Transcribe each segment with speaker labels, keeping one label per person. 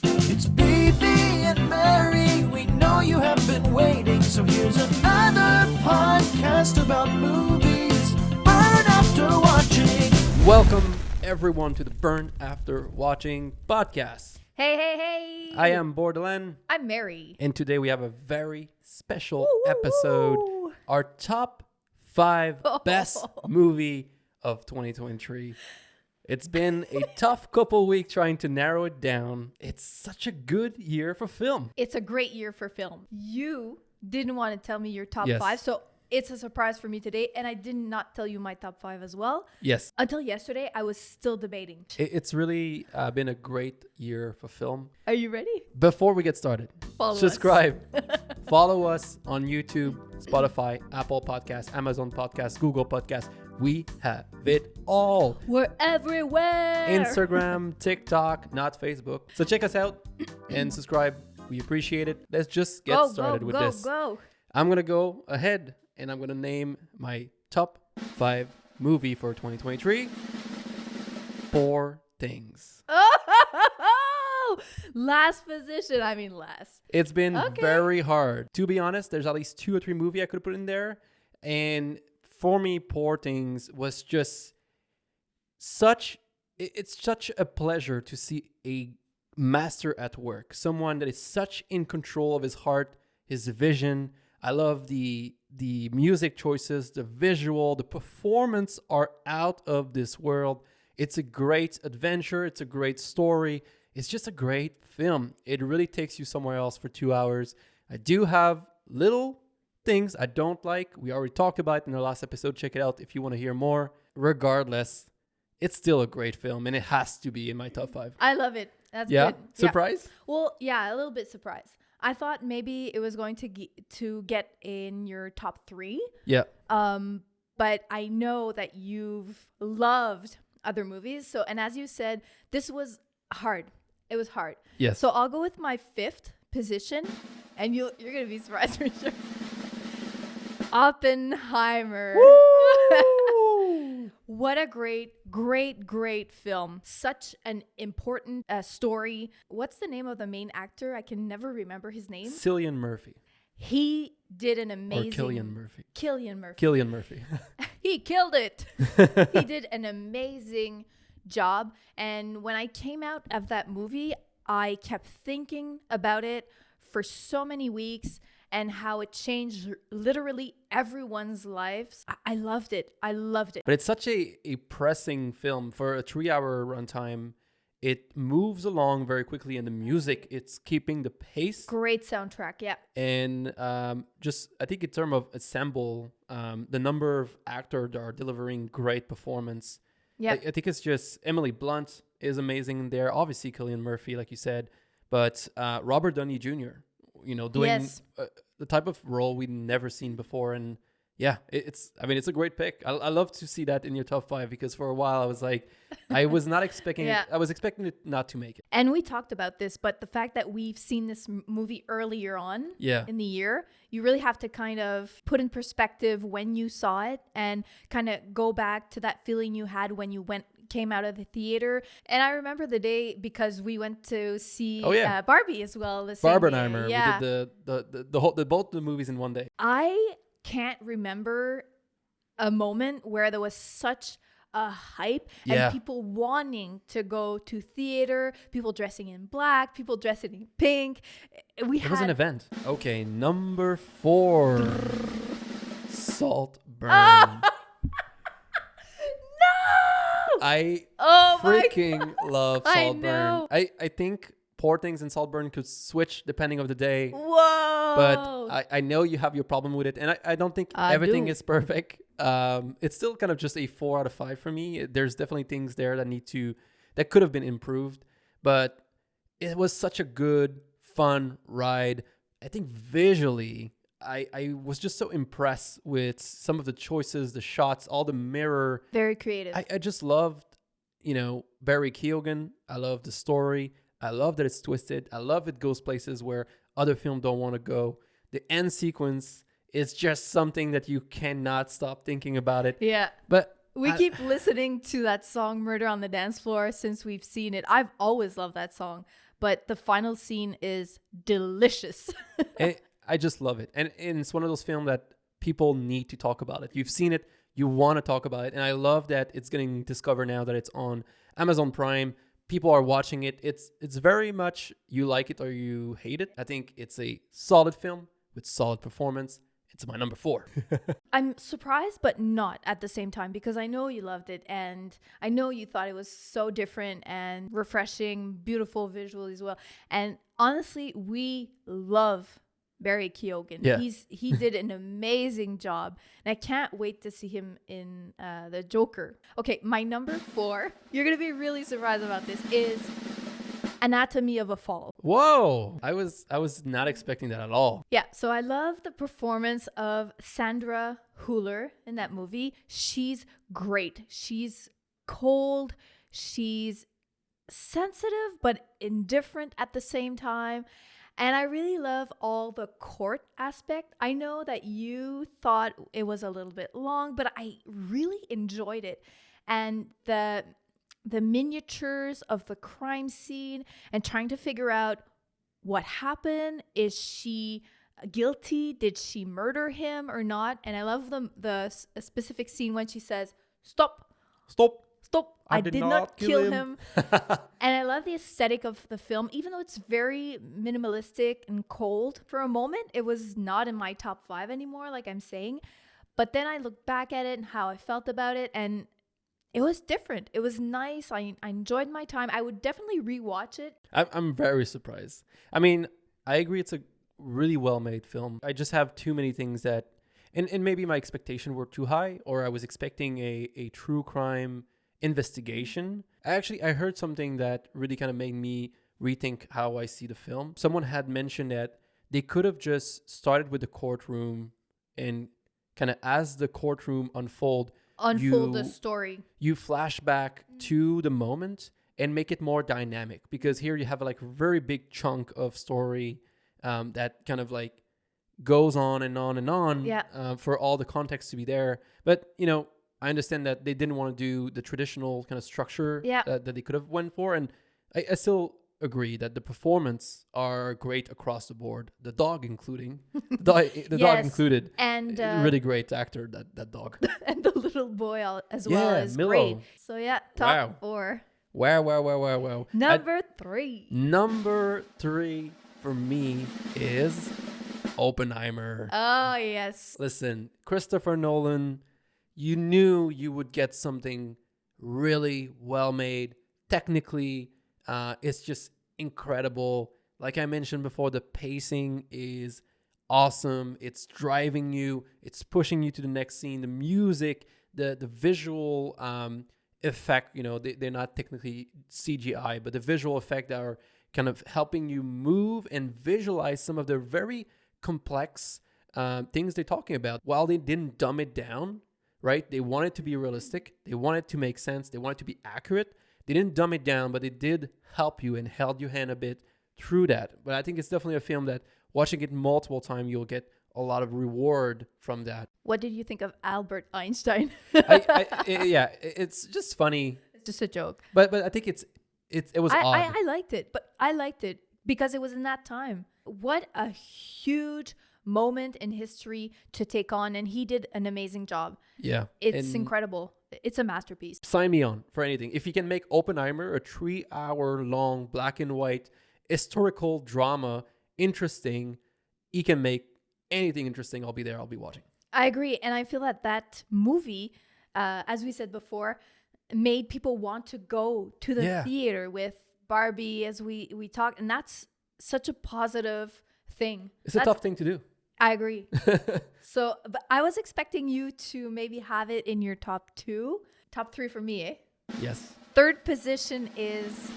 Speaker 1: It's Baby and Mary, we know you have been waiting, so here's another podcast about movies, burn after watching.
Speaker 2: Welcome everyone to the Burn After Watching podcast.
Speaker 3: Hey.
Speaker 2: I am Borderland,
Speaker 3: I'm Mary.
Speaker 2: and today we have a very special
Speaker 3: Woo, woo,
Speaker 2: episode.
Speaker 3: woo.
Speaker 2: Our top 5 best movie of 2023. It's been a tough couple weeks trying to narrow it down. It's such a good year for film.
Speaker 3: It's a great year for film. You didn't want to tell me your top
Speaker 2: Yes.
Speaker 3: 5, so it's a surprise for me today. And I did not tell you my top 5 as well.
Speaker 2: Yes,
Speaker 3: Until yesterday, I was still debating.
Speaker 2: it's really been a great year for film.
Speaker 3: Are you ready?
Speaker 2: Before we get started,
Speaker 3: Follow us.
Speaker 2: subscribe. Follow us on YouTube, Spotify, Apple Podcasts, Amazon Podcasts, Google Podcasts. We have it all.
Speaker 3: We're everywhere.
Speaker 2: Instagram, TikTok, not Facebook. So check us out and subscribe. We appreciate it. Let's just get started with this.
Speaker 3: Go.
Speaker 2: I'm going to go ahead and I'm going to name my top 5 movie for 2023. 4 Things.
Speaker 3: Oh, last.
Speaker 2: It's been
Speaker 3: Okay.
Speaker 2: very hard. To be honest, there's at least 2 or 3 movies I could put in there. And for me, Poor Things was just it's such a pleasure to see a master at work. Someone that is such in control of his heart, his vision. I love the music choices, the visual, the performance are out of this world. It's a great adventure. It's a great story. It's just a great film. It really takes you somewhere else for 2 hours. I do have little things I don't like. We already talked about it in our last episode. Check it out if you want to hear more. Regardless, it's still a great film and it has to be in my top 5.
Speaker 3: I love it. That's
Speaker 2: Yeah?
Speaker 3: good.
Speaker 2: Surprise?
Speaker 3: Well, yeah, a little bit surprised. I thought maybe it was going to get in your top 3.
Speaker 2: Yeah.
Speaker 3: But I know that you've loved other movies. So, and as you said, this was hard. It was hard.
Speaker 2: Yes.
Speaker 3: So I'll go with my 5th position, and you're gonna be surprised for sure. Oppenheimer.
Speaker 2: Woo!
Speaker 3: What a great film. Such an important story. What's the name of the main actor? I can never remember his name.
Speaker 2: Cillian Murphy.
Speaker 3: He did an amazing...
Speaker 2: Or Killian Murphy.
Speaker 3: Killian Murphy.
Speaker 2: Cillian Murphy.
Speaker 3: He killed it. He did an amazing job. And when I came out of that movie, I kept thinking about it for so many weeks and how it changed literally everyone's lives. I loved it.
Speaker 2: But it's such a pressing film. For a 3-hour runtime, it moves along very quickly, and the music, it's keeping the pace.
Speaker 3: Great soundtrack, yeah.
Speaker 2: And just, I think in terms of ensemble, the number of actors that are delivering great performance.
Speaker 3: Yeah.
Speaker 2: I think it's just Emily Blunt is amazing in there. Obviously, Cillian Murphy, like you said, but Robert Downey Jr., doing
Speaker 3: Yes.
Speaker 2: the type of role we'd never seen before. And yeah, it's a great pick. I love to see that in your top 5 because for a while I was like, I was not expecting
Speaker 3: Yeah.
Speaker 2: it. I was expecting it not to make it.
Speaker 3: And we talked about this, but the fact that we've seen this movie earlier on
Speaker 2: Yeah.
Speaker 3: in the year, you really have to kind of put in perspective when you saw it and kind of go back to that feeling you had when you came out of the theater. And I remember the day because we went to see Barbie as well. The same
Speaker 2: Barbenheimer.
Speaker 3: day. Yeah.
Speaker 2: We did both the movies in one day.
Speaker 3: I can't remember a moment where there was such a hype
Speaker 2: Yeah.
Speaker 3: and people wanting to go to theater, people dressing in black, people dressing in pink.
Speaker 2: It was an event. Okay, number 4. Saltburn.
Speaker 3: No!
Speaker 2: I
Speaker 3: Oh my
Speaker 2: freaking love
Speaker 3: I
Speaker 2: Saltburn.
Speaker 3: know.
Speaker 2: I think Poor Things and Saltburn could switch depending of the day.
Speaker 3: Whoa!
Speaker 2: But I know you have your problem with it, and I don't think
Speaker 3: I
Speaker 2: everything
Speaker 3: do.
Speaker 2: is perfect. It's still kind of just a 4 out of 5 for me. There's definitely things there that could have been improved, but it was such a good, fun ride. I think visually, I was just so impressed with some of the choices, the shots, all the mirror.
Speaker 3: Very creative.
Speaker 2: I just loved, Barry Keoghan. I love the story. I love that it's twisted. I love it goes places where other films don't want to go. The end sequence is just something that you cannot stop thinking about it.
Speaker 3: yeah.
Speaker 2: But
Speaker 3: We keep listening to that song Murder on the Dance Floor since we've seen it. I've always loved that song. but the final scene is delicious.
Speaker 2: And I just love it. And it's one of those films that people need to talk about it. You've seen it, you want to talk about it. And I love that it's getting discovered now that it's on Amazon Prime. People are watching it. It's very much you like it or you hate it. I think it's a solid film with solid performance. It's my number 4.
Speaker 3: I'm surprised, but not at the same time, because I know you loved it and I know you thought it was so different and refreshing, beautiful visuals as well. And honestly, we love Barry Keoghan.
Speaker 2: Yeah.
Speaker 3: He did an amazing job, and I can't wait to see him in the Joker. Okay, my number 4, you're gonna be really surprised about this, is Anatomy of a Fall.
Speaker 2: Whoa. I was not expecting that at all.
Speaker 3: Yeah, so I love the performance of Sandra Hüller in that movie. She's great. She's cold. She's sensitive, but indifferent at the same time. And I really love all the court aspect. I know that you thought it was a little bit long, but I really enjoyed it. And the miniatures of the crime scene and trying to figure out what happened. Is she guilty? Did she murder him or not? And I love the specific scene when she says, "Stop,
Speaker 2: Stop.
Speaker 3: stop. I did not kill him." And I love the aesthetic of the film, even though it's very minimalistic and cold. For a moment, it was not in my top 5 anymore, like I'm saying. But then I look back at it and how I felt about it, and it was different. It was nice. I enjoyed my time. I would definitely rewatch it.
Speaker 2: I'm very surprised. I mean, I agree it's a really well-made film. I just have too many things that, and maybe my expectations were too high, or I was expecting a true crime investigation. I heard something that really kind of made me rethink how I see the film. Someone had mentioned that they could have just started with the courtroom and kind of as the courtroom unfold
Speaker 3: The story.
Speaker 2: You flash back to the moment and make it more dynamic, because here you have like a very big chunk of story that kind of like goes on and on and on for all the context to be there. But, you know, I understand that they didn't want to do the traditional kind of structure that they could have went for. And I still agree that the performance are great across the board. The dog including. The dog included.
Speaker 3: And
Speaker 2: really great actor, that dog.
Speaker 3: And the little boy as well is
Speaker 2: Milo.
Speaker 3: great. So yeah, top 4.
Speaker 2: Wow.
Speaker 3: Number 3.
Speaker 2: Number 3 for me is Oppenheimer.
Speaker 3: Oh, yes.
Speaker 2: Listen, Christopher Nolan, you knew you would get something really well made. Technically, it's just incredible. Like I mentioned before, the pacing is awesome. It's driving you. It's pushing you to the next scene. The music, the visual effect, you know, they're not technically CGI, but the visual effect that are kind of helping you move and visualize some of the very complex things they're talking about. While they didn't dumb it down, right? They wanted to be realistic. They wanted to make sense. They wanted to be accurate. They didn't dumb it down, but they did help you and held your hand a bit through that. But I think it's definitely a film that watching it multiple times, you'll get a lot of reward from that.
Speaker 3: What did you think of Albert Einstein?
Speaker 2: It's just funny.
Speaker 3: It's just a joke.
Speaker 2: But I think it was odd.
Speaker 3: I liked it, but I liked it because it was in that time. What a huge moment in history to take on, and he did an amazing job.
Speaker 2: Yeah.
Speaker 3: It's incredible. It's a masterpiece.
Speaker 2: Sign me on for anything. If you can make Oppenheimer a 3-hour long black and white historical drama interesting, he can make anything interesting. I'll be there. I'll be watching.
Speaker 3: I agree. And I feel that movie, as we said before, made people want to go to the theater with Barbie, as we talked. And that's such a positive thing.
Speaker 2: It's a tough thing to do.
Speaker 3: I agree. So, but I was expecting you to maybe have it in your top 2. Top 3 for me, eh?
Speaker 2: Yes.
Speaker 3: Third position is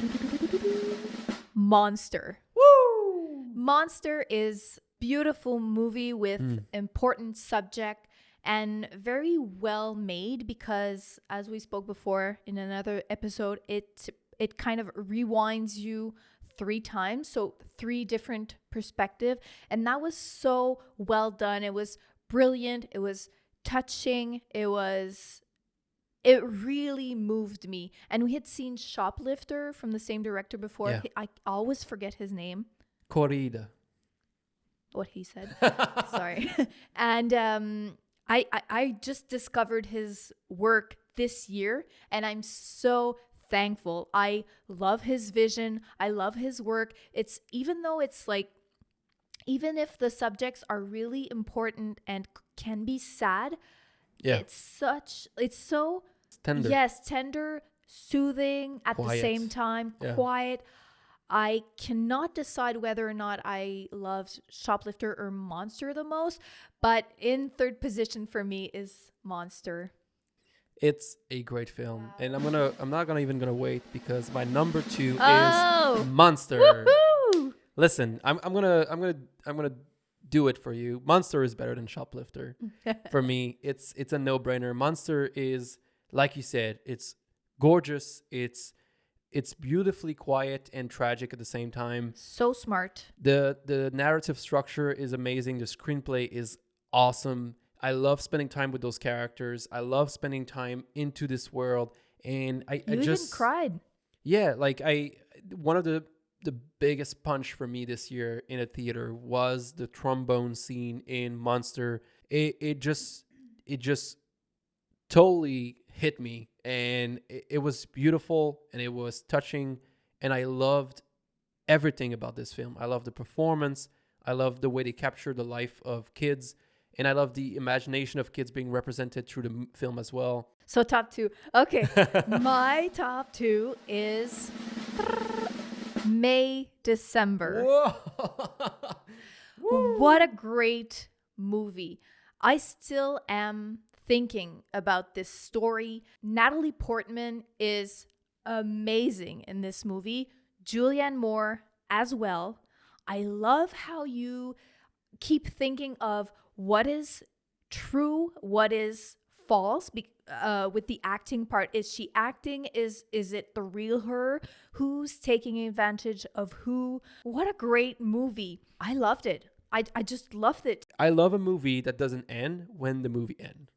Speaker 3: Monster.
Speaker 2: Woo!
Speaker 3: Monster is beautiful movie with important subject and very well made, because as we spoke before in another episode, it kind of rewinds you 3 times, so 3 different perspective, and that was so well done. It was brilliant. It was touching. It was it really moved me. And we had seen Shoplifter from the same director before.
Speaker 2: Yeah.
Speaker 3: I always forget his name.
Speaker 2: Corrida.
Speaker 3: What he said. Sorry. And I just discovered his work this year, and I'm so thankful. I love his vision. I love his work. It's even though it's like, even if the subjects are really important and can be sad,
Speaker 2: Yeah.
Speaker 3: it's so
Speaker 2: It's tender.
Speaker 3: yes, tender, soothing at the
Speaker 2: Quiet.
Speaker 3: same time,
Speaker 2: Yeah.
Speaker 3: quiet. I cannot decide whether or not I loved Shoplifter or Monster the most, but in third position for me is Monster.
Speaker 2: It's a great film, and I'm not gonna even gonna wait because my number 2
Speaker 3: Oh!
Speaker 2: is Monster.
Speaker 3: Woohoo!
Speaker 2: Listen, I'm gonna do it for you. Monster is better than Shoplifter. For me, it's a no-brainer. Monster is, like you said, it's gorgeous. It's beautifully quiet and tragic at the same time.
Speaker 3: So smart.
Speaker 2: The narrative structure is amazing. The screenplay is awesome. I love spending time with those characters. I love spending time into this world, and I
Speaker 3: You
Speaker 2: just
Speaker 3: even cried.
Speaker 2: yeah, like one of the biggest punch for me this year in a theater was the trombone scene in Monster. It just totally hit me, and it was beautiful and it was touching, and I loved everything about this film. I love the performance. I love the way they capture the life of kids, and I love the imagination of kids being represented through the film as well.
Speaker 3: So top 2. Okay. My top 2 is May, December. What a great movie. I still am thinking about this story. Natalie Portman is amazing in this movie. Julianne Moore as well. I love how you keep thinking of what is true, what is false with the acting part. Is she acting? Is it the real her? Who's taking advantage of who? What a great movie. I loved it. I just loved it.
Speaker 2: I love a movie that doesn't end when the movie ends.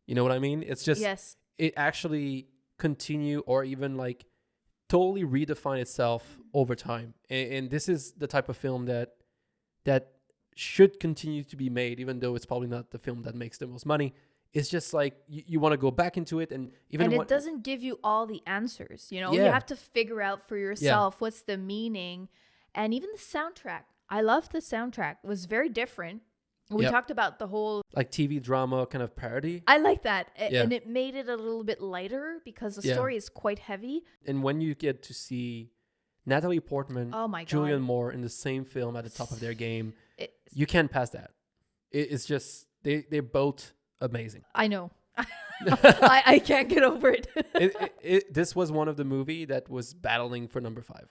Speaker 2: You know what I mean? It's just,
Speaker 3: Yes.
Speaker 2: it actually continue or even like totally redefine itself over time. And this is the type of film that should continue to be made, even though it's probably not the film that makes the most money. It's just like you want to go back into it, and even
Speaker 3: And it doesn't give you all the answers. You know, you
Speaker 2: Yeah.
Speaker 3: have to figure out for yourself what's the meaning. And even the soundtrack. I love the soundtrack. It was very different. We
Speaker 2: Yep.
Speaker 3: talked about the whole,
Speaker 2: like TV drama kind of parody.
Speaker 3: I like that.
Speaker 2: Yeah.
Speaker 3: And it made it a little bit lighter because the
Speaker 2: Yeah.
Speaker 3: story is quite heavy.
Speaker 2: And when you get to see Natalie Portman,
Speaker 3: Oh my God.
Speaker 2: Julianne Moore in the same film at the top of their game,
Speaker 3: It,
Speaker 2: you can't pass that. It's just they're both amazing.
Speaker 3: I know. I can't get over it.
Speaker 2: This was one of the movie that was battling for number 5,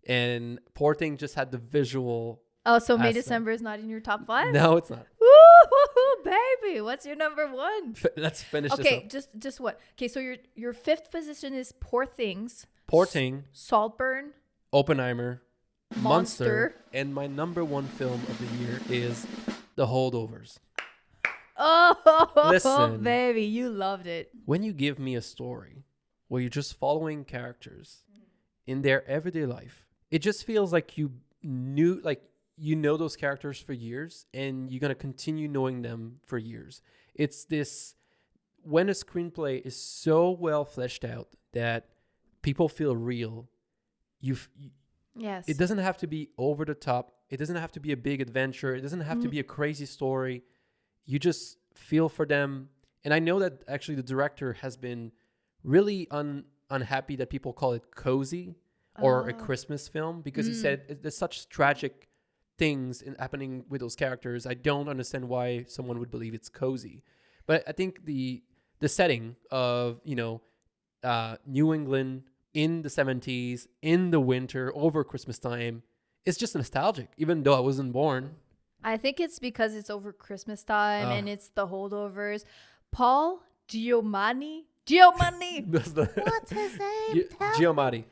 Speaker 2: and poor thing just had the visual.
Speaker 3: Oh, so May,
Speaker 2: Aspect.
Speaker 3: December is not in your top 5?
Speaker 2: No, it's not.
Speaker 3: Woo, baby. What's your number 1?
Speaker 2: Let's finish
Speaker 3: Okay,
Speaker 2: this up.
Speaker 3: just what? Okay, so your 5th position is Poor Things,
Speaker 2: Poor thing,
Speaker 3: Saltburn,
Speaker 2: Oppenheimer, Monster,
Speaker 3: Monster.
Speaker 2: and my number 1 film of the year is The Holdovers.
Speaker 3: Oh,
Speaker 2: Listen.
Speaker 3: baby, you loved it.
Speaker 2: When you give me a story where you're just following characters in their everyday life, it just feels like you know those characters for years, and you're going to continue knowing them for years. It's this, when a screenplay is so well fleshed out that people feel real,
Speaker 3: Yes.
Speaker 2: it doesn't have to be over the top. It doesn't have to be a big adventure. It doesn't have to be a crazy story. You just feel for them. And I know that actually the director has been really unhappy that people call it cozy or a Christmas film, because he said there's such tragic things happening with those characters. I don't understand why someone would believe it's cozy. But I think the setting of, New England in the 70s, in the winter, over Christmas time, is just nostalgic, even though I wasn't born.
Speaker 3: I think it's because it's over Christmas time and it's the holdovers. Paul Giamatti.
Speaker 2: That's the
Speaker 3: What's his name?
Speaker 2: Giamatti.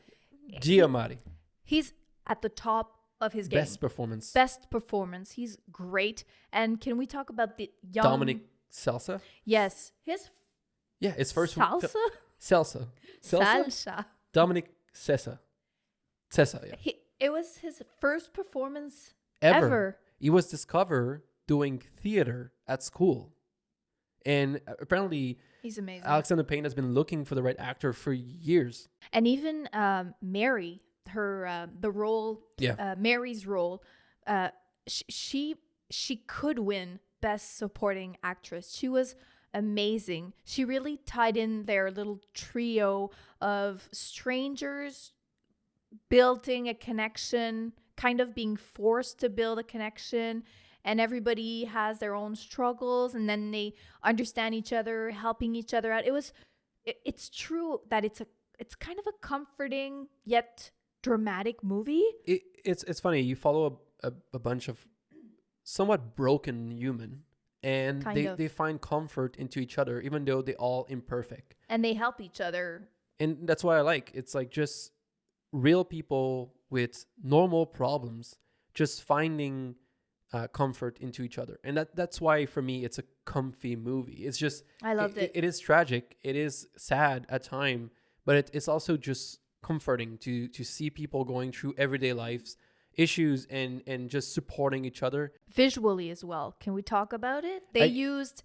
Speaker 3: He's at the top of his game.
Speaker 2: Best performance.
Speaker 3: Best performance. He's great. And can we talk about the young
Speaker 2: Dominic Salsa.
Speaker 3: Yes, his
Speaker 2: Yeah, his first
Speaker 3: Salsa?
Speaker 2: Salsa.
Speaker 3: Salsa.
Speaker 2: Dominic Sessa. Sessa, yeah.
Speaker 3: It was his first performance
Speaker 2: Ever.
Speaker 3: ever.
Speaker 2: He was discovered doing theater at school. And apparently,
Speaker 3: He's amazing.
Speaker 2: Alexander Payne has been looking for the right actor for years.
Speaker 3: And even Mary, her the role, Mary's role, she could win Best Supporting Actress. She was amazing. She really tied in their little trio of strangers building a connection, kind of being forced to build a connection, and everybody has their own struggles, and then they understand each other, helping each other out. It's true that it's kind of a comforting yet dramatic movie.
Speaker 2: It's funny. You follow a bunch of somewhat broken human, and they find comfort into each other, even though they're all imperfect.
Speaker 3: And they help each other.
Speaker 2: And that's what I like. It's like just real people with normal problems, just finding comfort into each other. And that's why, for me, it's a comfy movie. It's just...
Speaker 3: I loved it.
Speaker 2: It is tragic. It is sad at time, but it's also just comforting to see people going through everyday lives, issues, and just supporting each other.
Speaker 3: Visually as well. Can we talk about it? They used...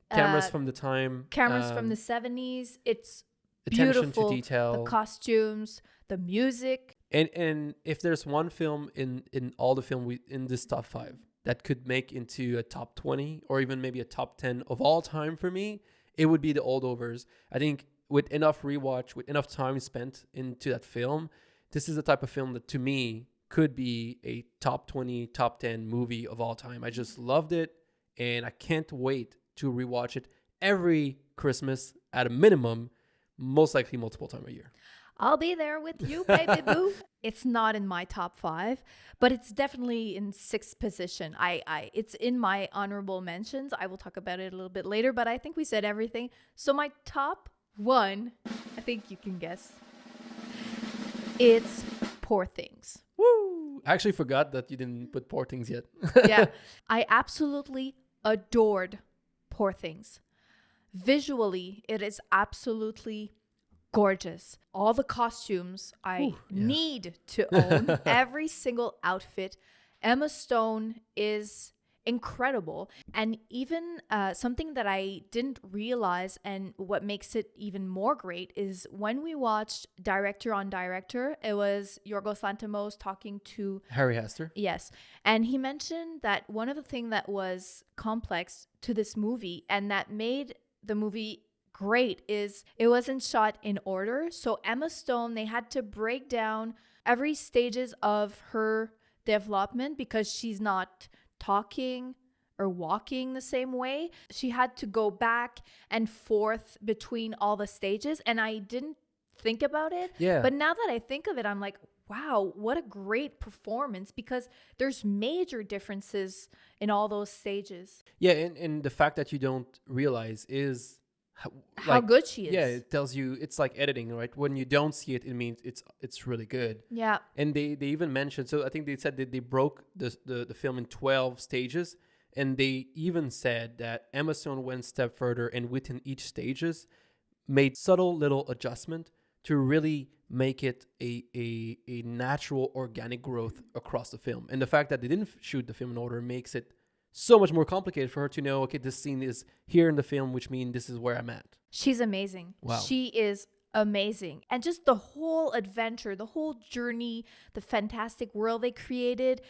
Speaker 2: cameras from the time.
Speaker 3: Cameras from the 70s. It's
Speaker 2: attention
Speaker 3: beautiful.
Speaker 2: to detail.
Speaker 3: The costumes, the music.
Speaker 2: And if there's one film in all the film in this top 5 that could make into a top 20 or even maybe a top 10 of all time for me, it would be The Holdovers. I think with enough rewatch, with enough time spent into that film, this is the type of film that to me could be a top 20, top 10 movie of all time. I just loved it, and I can't wait to rewatch it every Christmas at a minimum, most likely multiple times a year.
Speaker 3: I'll be there with you, baby boo. It's not in my top 5, but it's definitely in 6th position. It's in my honorable mentions. I will talk about it a little bit later, but I think we said everything. So my top 1, I think you can guess. It's Poor Things.
Speaker 2: Woo! I actually forgot that you didn't put Poor Things yet.
Speaker 3: Yeah. I absolutely adored Poor Things. Visually, it is absolutely gorgeous. All the costumes I need to own. Every single outfit. Emma Stone is incredible. And even something that I didn't realize, and what makes it even more great, is when we watched Director on Director, it was Yorgos Lanthimos talking to
Speaker 2: Harry Hester.
Speaker 3: Yes. And he mentioned that one of the things that was complex to this movie and that made the movie great is it wasn't shot in order. So Emma Stone, they had to break down every stages of her development because she's not talking or walking the same way. She had to go back and forth between all the stages, and I didn't think about it.
Speaker 2: Yeah.
Speaker 3: But now that I think of it, I'm like, wow, what a great performance, because there's major differences in all those stages.
Speaker 2: Yeah, and the fact that you don't realize is
Speaker 3: how good she is.
Speaker 2: Yeah, it tells you, it's like editing, right? When you don't see it, it means it's really good.
Speaker 3: Yeah.
Speaker 2: And they even mentioned, so I think they said that they broke the film in 12 stages, and they even said that Emma Stone went a step further, and within each stages made subtle little adjustment to really make it a natural organic growth across the film. And the fact that they didn't shoot the film in order makes it so much more complicated for her to know, okay, this scene is here in the film, which means this is where I'm at.
Speaker 3: She's amazing.
Speaker 2: Wow.
Speaker 3: She is amazing. And just the whole adventure, the whole journey, the fantastic world they created,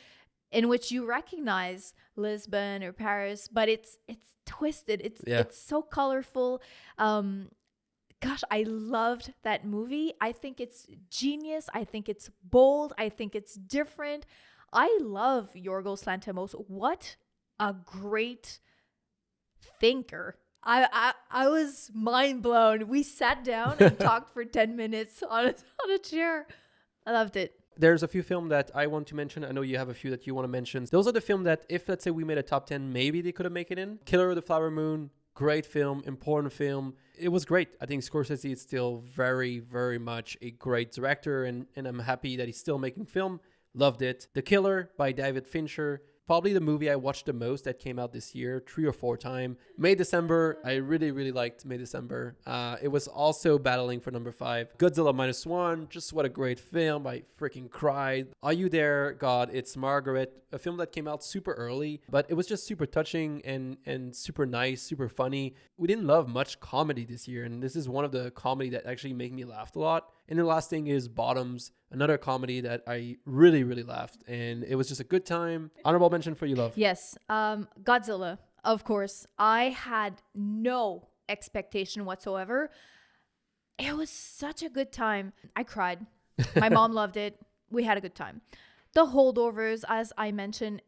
Speaker 3: in which you recognize Lisbon or Paris, but it's twisted. It's so colorful. Gosh, I loved that movie. I think it's genius. I think it's bold. I think it's different. I love Yorgos Lanthimos. What a great thinker. I was mind blown. We sat down and talked for 10 minutes on a chair. I loved it.
Speaker 2: There's a few films that I want to mention. I know you have a few that you want to mention. Those are the films that if, let's say, we made a top 10, maybe they could have made it in. Killer of the Flower Moon, great film, important film. It was great. I think Scorsese is still very, very much a great director, and I'm happy that he's still making film. Loved it. The Killer by David Fincher. Probably the movie I watched the most that came out this year, 3 or 4 times. May December, I really, really liked May December. It was also battling for number 5. Godzilla Minus One, just what a great film. I freaking cried. Are You There, God? It's Margaret, a film that came out super early, but it was just super touching and super nice, super funny. We didn't love much comedy this year, and this is one of the comedy that actually made me laugh a lot. And the last thing is Bottoms, another comedy that I really, really laughed. And it was just a good time. Honorable mention for you, love.
Speaker 3: Yes. Godzilla, of course. I had no expectation whatsoever. It was such a good time. I cried. My mom loved it. We had a good time. The Holdovers, as I mentioned,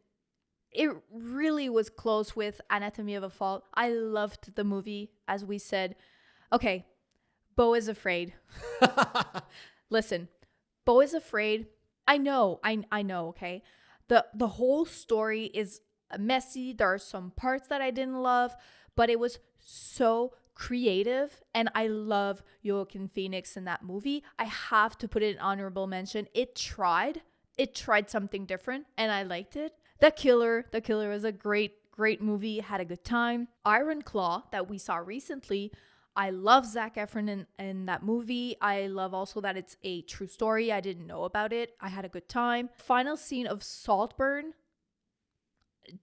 Speaker 3: it really was close with Anatomy of a Fall. I loved the movie, as we said. Okay. Beau is Afraid. Listen, Beau is Afraid. I know, okay? The whole story is messy. There are some parts that I didn't love, but it was so creative, and I love Joaquin Phoenix in that movie. I have to put it in honorable mention. It tried something different, and I liked it. The Killer is a great movie. Had a good time. Iron Claw that we saw recently. I love Zac Efron in that movie. I love also that it's a true story. I didn't know about it. I had a good time. Final scene of Saltburn.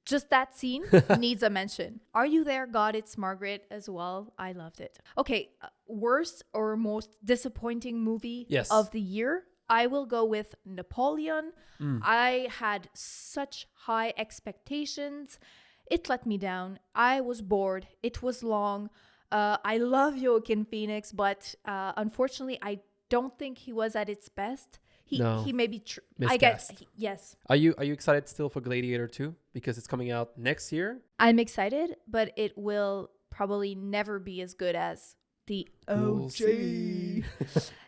Speaker 3: Just that scene needs a mention. Are You There, God? It's Margaret as well. I loved it. Okay, worst or most disappointing movie of the year. I will go with Napoleon. I had such high expectations. It let me down. I was bored. It was long. I love Joaquin Phoenix, but unfortunately, I don't think he was at its best. He may be I guess yes.
Speaker 2: Are you excited still for Gladiator 2 because it's coming out next year?
Speaker 3: I'm excited, but it will probably never be as good as the OG.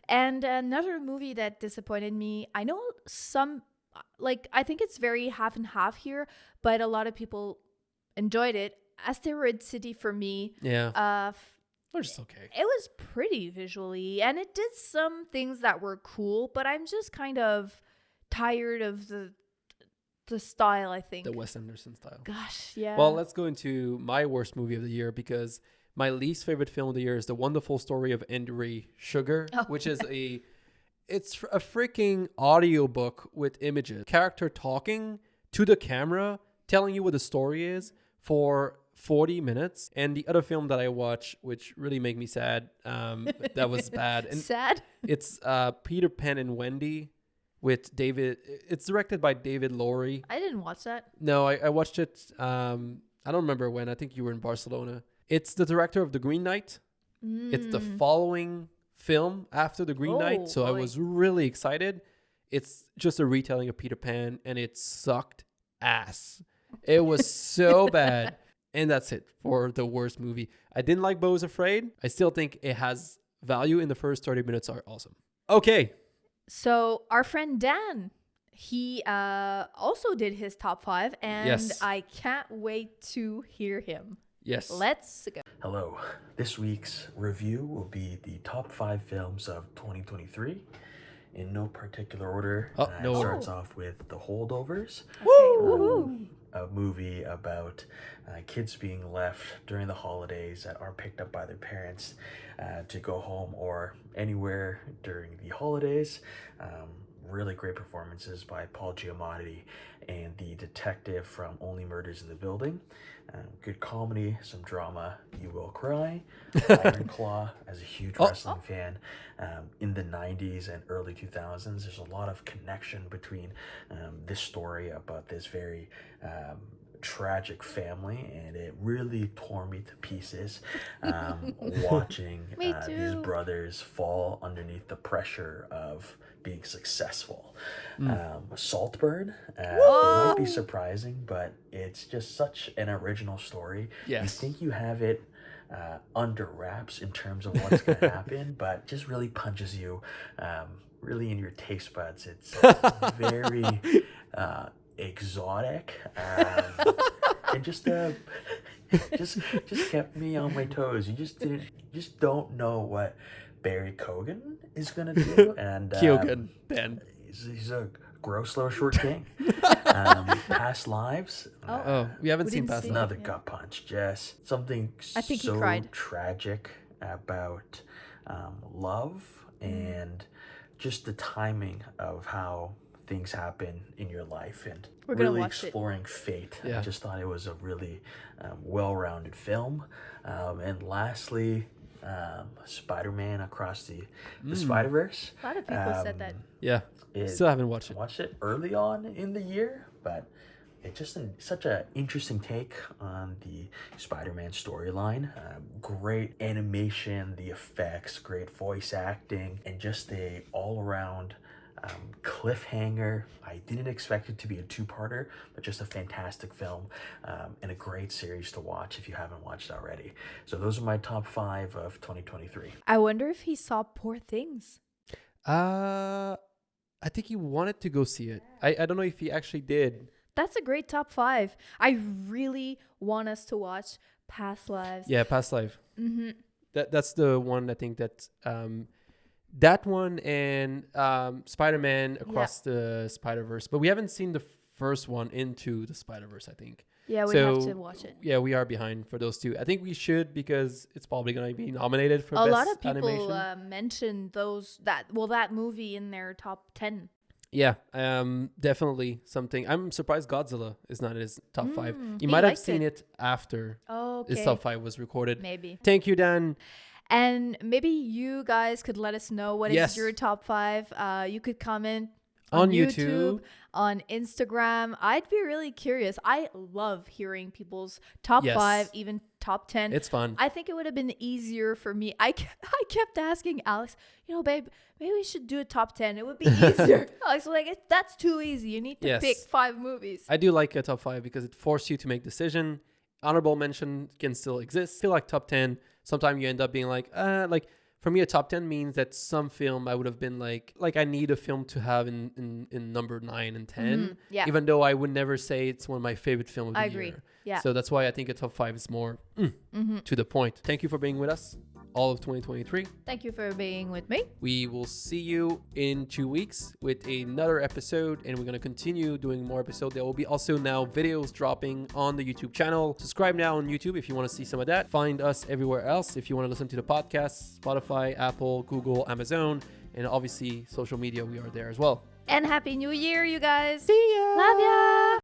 Speaker 3: And another movie that disappointed me. I know I think it's very half and half here, but a lot of people enjoyed it. Asteroid City for me.
Speaker 2: Yeah. They're just okay.
Speaker 3: It was pretty visually, and it did some things that were cool, but I'm just kind of tired of the style, I think.
Speaker 2: The Wes Anderson style.
Speaker 3: Gosh, yeah.
Speaker 2: Well, let's go into my worst movie of the year, because my least favorite film of the year is The Wonderful Story of Henry Sugar, which is it's a freaking audiobook with images. Character talking to the camera, telling you what the story is for 40 minutes. And the other film that I watched, which really made me sad, that was bad. And
Speaker 3: sad?
Speaker 2: It's Peter Pan and Wendy with David. It's directed by David Lowery.
Speaker 3: I didn't watch that.
Speaker 2: No, I watched it. I don't remember when. I think you were in Barcelona. It's the director of The Green Knight. It's the following film after The Green Knight. So I was really excited. It's just a retelling of Peter Pan, and it sucked ass. It was so bad. And that's it for the worst movie. I didn't like Beau's Afraid. I still think it has value, in the first 30 minutes are awesome. Okay.
Speaker 3: So our friend Dan, he also did his top 5, and I can't wait to hear him.
Speaker 2: Yes.
Speaker 3: Let's go.
Speaker 4: Hello. This week's review will be the top 5 films of 2023. In no particular order. It starts off with The Holdovers.
Speaker 3: Okay.
Speaker 4: A movie about kids being left during the holidays that aren't picked up by their parents to go home or anywhere during the holidays. Really great performances by Paul Giamatti and the detective from Only Murders in the Building. Good comedy, some drama. You will cry. Iron Claw, as a huge wrestling fan, in the 90s and early 2000s, there's a lot of connection between this story about this very tragic family, and it really tore me to pieces watching these brothers fall underneath the pressure of being successful. Saltburn, it might be surprising, but it's just such an original story.
Speaker 2: Yes.
Speaker 4: You think you have it under wraps in terms of what's going to happen, but just really punches you really in your taste buds. It's very exotic, and just kept me on my toes. You just don't know what Barry Keoghan is gonna do, and
Speaker 2: Keoghan, Ben.
Speaker 4: He's a Gross Little Short King. Past Lives.
Speaker 2: Oh, we haven't
Speaker 3: We
Speaker 2: seen
Speaker 3: didn't
Speaker 2: past
Speaker 3: see
Speaker 2: that.
Speaker 3: it.
Speaker 4: Another
Speaker 3: Yeah.
Speaker 4: gut punch. Just something
Speaker 3: I think he
Speaker 4: so
Speaker 3: cried.
Speaker 4: tragic about love and just the timing of how things happen in your life and
Speaker 3: We're gonna
Speaker 4: really
Speaker 3: watch it.
Speaker 4: exploring fate.
Speaker 2: Yeah.
Speaker 4: I just thought it was a really well-rounded film. And lastly, Spider-Man Across the Spider-Verse.
Speaker 3: A lot of people said that.
Speaker 2: Yeah. Still haven't watched
Speaker 4: I
Speaker 2: it.
Speaker 4: watched it early on in the year, but it's just such an interesting take on the Spider-Man storyline. Great animation, the effects, great voice acting, and just a all-around cliffhanger. I didn't expect it to be a two-parter, but just a fantastic film and a great series to watch if you haven't watched already. So those are my top 5 of 2023.
Speaker 3: I wonder if he saw Poor Things.
Speaker 2: I think he wanted to go see it. I don't know if he actually did.
Speaker 3: That's a great top 5. I really want us to watch Past Lives.
Speaker 2: Yeah, Past Life.
Speaker 3: Mm-hmm.
Speaker 2: That's the one I think that that one and Spider-Man Across the Spider-Verse. But we haven't seen the first one, Into the Spider-Verse, I think.
Speaker 3: Yeah, we have
Speaker 2: So,
Speaker 3: to watch it.
Speaker 2: Yeah, we are behind for those two. I think we should because it's probably going to be nominated for
Speaker 3: A
Speaker 2: Best
Speaker 3: lot of people
Speaker 2: Animation.
Speaker 3: mentioned that movie in their top 10.
Speaker 2: Yeah, definitely something. I'm surprised Godzilla is not in his top 5. You
Speaker 3: he
Speaker 2: might have
Speaker 3: liked
Speaker 2: seen it after
Speaker 3: Oh, okay.
Speaker 2: his top 5 was recorded.
Speaker 3: Maybe.
Speaker 2: Thank you, Dan.
Speaker 3: And maybe you guys could let us know what is
Speaker 2: Yes.
Speaker 3: your top 5. You could comment
Speaker 2: On YouTube.
Speaker 3: on Instagram. I'd be really curious. I love hearing people's top
Speaker 2: Yes.
Speaker 3: 5, even top 10.
Speaker 2: It's fun.
Speaker 3: I think it would have been easier for me. I kept asking Alex, babe, maybe we should do a top 10. It would be easier. Alex was like, that's too easy. You need to
Speaker 2: Yes.
Speaker 3: pick 5 movies.
Speaker 2: I do like a top 5 because it forces you to make decision. Honorable mention can still exist. I feel like top 10, sometimes you end up being like for me, a top 10 means that some film I would have been like I need a film to have in number 9 and 10.
Speaker 3: Yeah.
Speaker 2: Even though I would never say it's one of my favorite films of the
Speaker 3: I agree.
Speaker 2: year.
Speaker 3: Yeah.
Speaker 2: So that's why I think a top 5 is more to the point. Thank you for being with us all of 2023.
Speaker 3: Thank you for being with me.
Speaker 2: We will see you in 2 weeks with another episode, and we're going to continue doing more episodes. There will be also now videos dropping on the YouTube channel. Subscribe now on YouTube if you want to see some of that. Find us everywhere else if you want to listen to the podcast, Spotify, Apple, Google, Amazon, and obviously social media. We are there as well.
Speaker 3: And Happy New Year, you guys.
Speaker 2: See ya!
Speaker 3: Love ya.